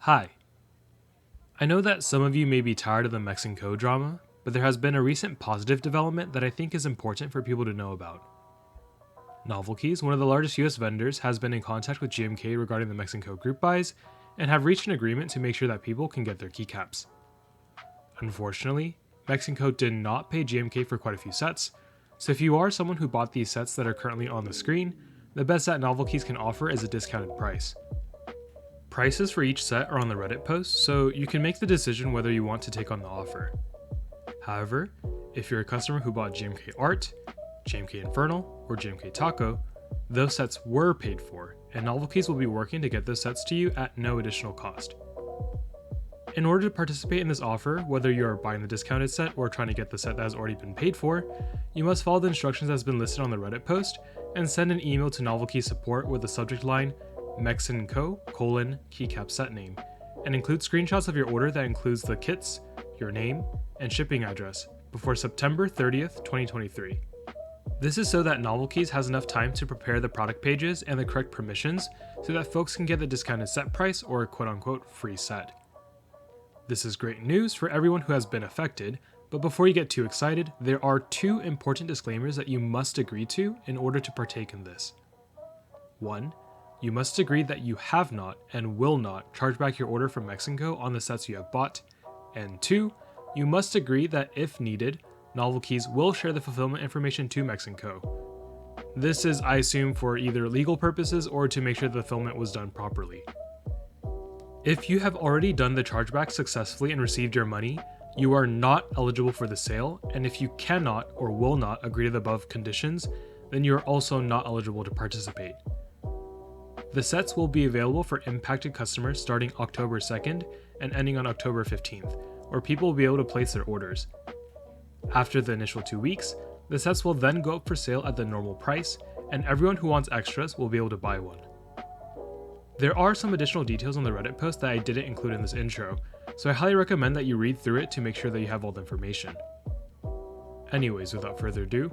Hi. I know that some of you may be tired of the Mex and Co drama, but there has been a recent positive development that I think is important for people to know about. NovelKeys, one of the largest US vendors, has been in contact with GMK regarding the Mex and Co group buys and have reached an agreement to make sure that people can get their keycaps. Unfortunately, Mex and Co did not pay GMK for quite a few sets, so if you are someone who bought these sets that are currently on the screen, the best that NovelKeys can offer is a discounted price. Prices for each set are on the Reddit post, so you can make the decision whether you want to take on the offer. However, if you're a customer who bought GMK Art, GMK Infernal, or GMK Taco, those sets were paid for, and NovelKeys will be working to get those sets to you at no additional cost. In order to participate in this offer, whether you are buying the discounted set or trying to get the set that has already been paid for, you must follow the instructions that has been listed on the Reddit post and send an email to NovelKeys support with the subject line Mex and Co: Keycap set name, and include screenshots of your order that includes the kits, your name, and shipping address before September 30th, 2023. This is so that NovelKeys has enough time to prepare the product pages and the correct permissions so that folks can get the discounted set price or quote-unquote free set. This is great news for everyone who has been affected, but before you get too excited, there are two important disclaimers that you must agree to in order to partake in this. 1. You must agree that you have not and will not charge back your order from Mex and Co on the sets you have bought. And 2. You must agree that if needed, NovelKeys will share the fulfillment information to Mex and Co. This is, I assume, for either legal purposes or to make sure the fulfillment was done properly. If you have already done the chargeback successfully and received your money, you are not eligible for the sale, and if you cannot or will not agree to the above conditions, then you are also not eligible to participate. The sets will be available for impacted customers starting October 2nd and ending on October 15th, where people will be able to place their orders. After the initial 2 weeks, the sets will then go up for sale at the normal price, and everyone who wants extras will be able to buy one. There are some additional details on the Reddit post that I didn't include in this intro, so I highly recommend that you read through it to make sure that you have all the information. Anyways, without further ado,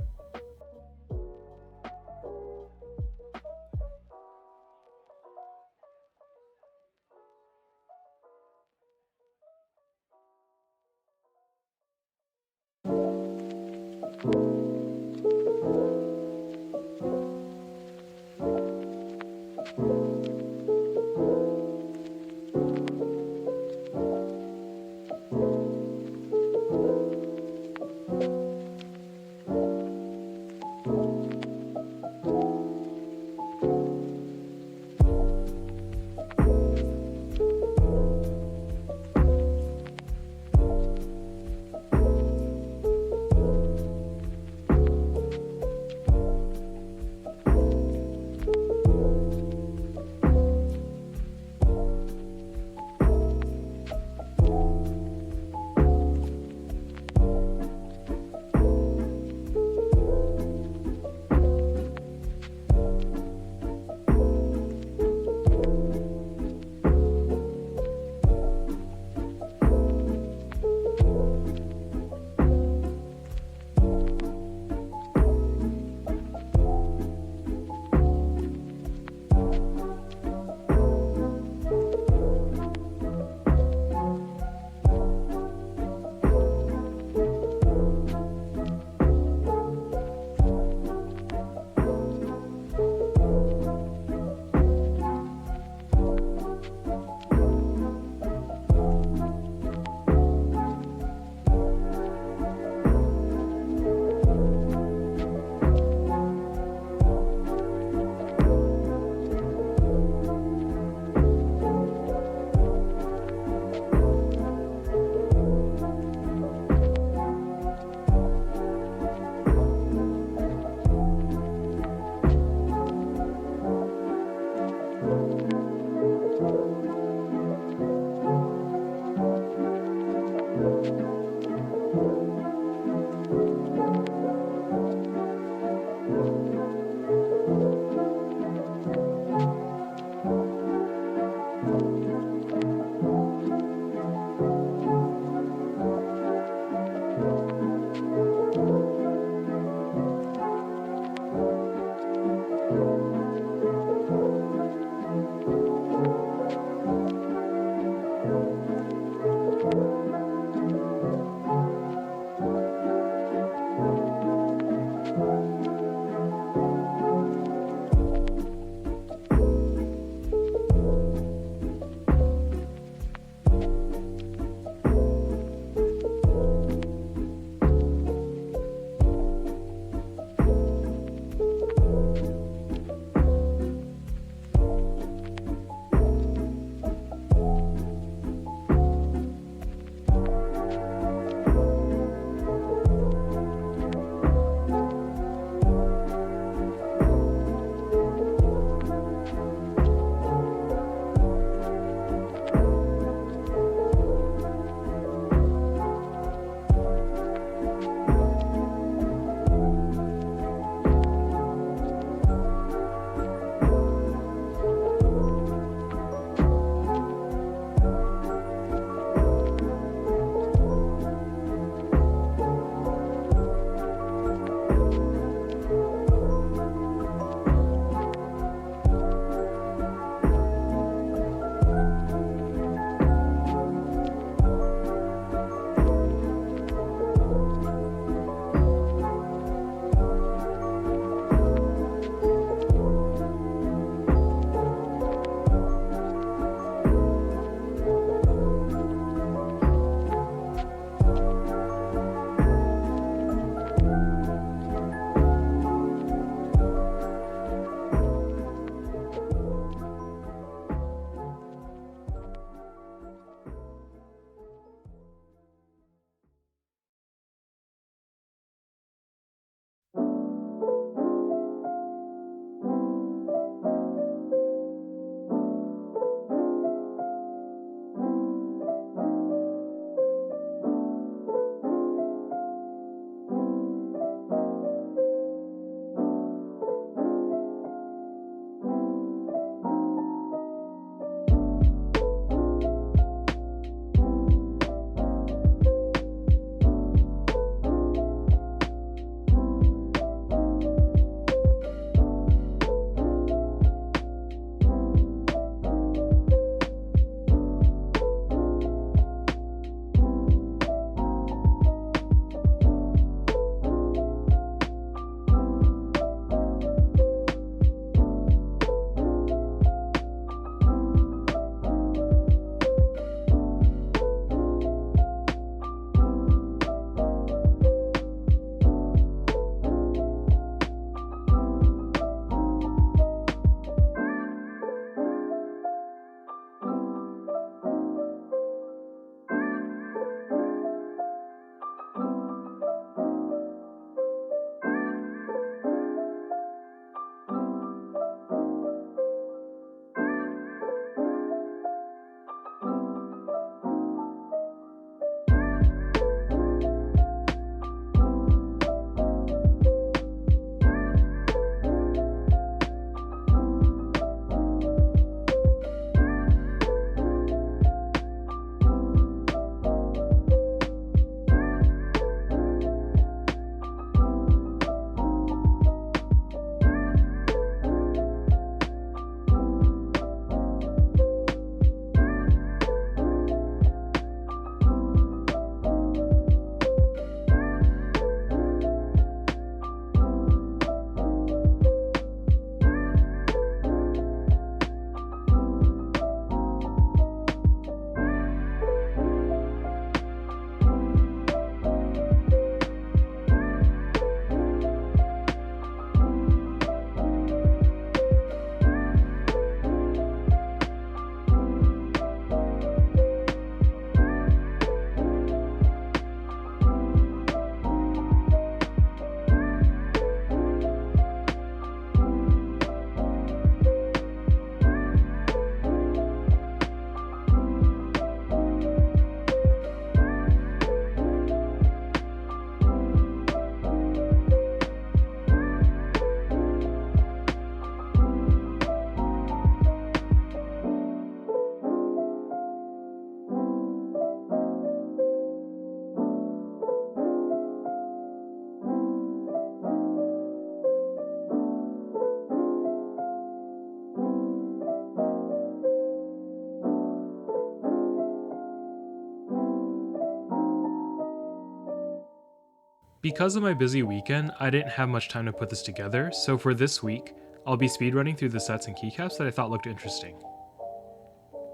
Because of my busy weekend, I didn't have much time to put this together, so for this week, I'll be speedrunning through the sets and keycaps that I thought looked interesting.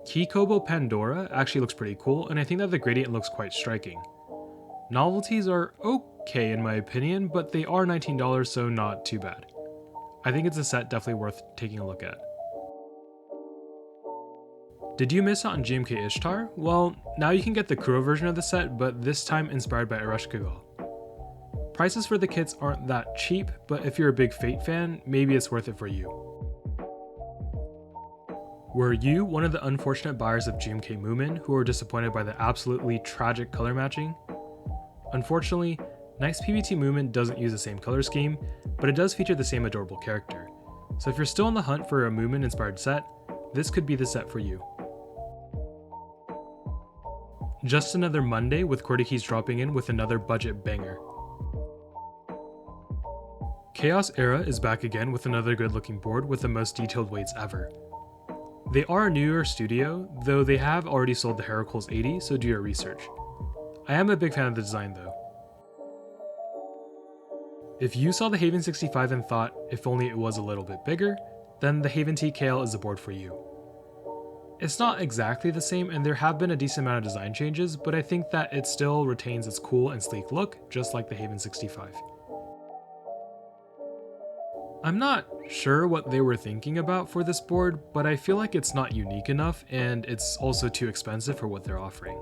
Keykobo Pandora actually looks pretty cool, and I think that the gradient looks quite striking. Novelties are okay in my opinion, but they are $19, so not too bad. I think it's a set definitely worth taking a look at. Did you miss out on GMK Ishtar? Well, now you can get the Kuro version of the set, but this time inspired by Ereshkigal. Prices for the kits aren't that cheap, but if you're a big Fate fan, maybe it's worth it for you. Were you one of the unfortunate buyers of GMK Moomin who were disappointed by the absolutely tragic color matching? Unfortunately, NicePBT Moomin doesn't use the same color scheme, but it does feature the same adorable character. So if you're still on the hunt for a Moomin inspired set, this could be the set for you. Just another Monday with NovelKeys dropping in with another budget banger. Chaos Era is back again with another good looking board with the most detailed weights ever. They are a newer studio, though they have already sold the Heracles 80, so do your research. I am a big fan of the design though. If you saw the Haven 65 and thought, if only it was a little bit bigger, then the Haven TKL is the board for you. It's not exactly the same, and there have been a decent amount of design changes, but I think that it still retains its cool and sleek look, just like the Haven 65. I'm not sure what they were thinking about for this board, but I feel like it's not unique enough, and it's also too expensive for what they're offering.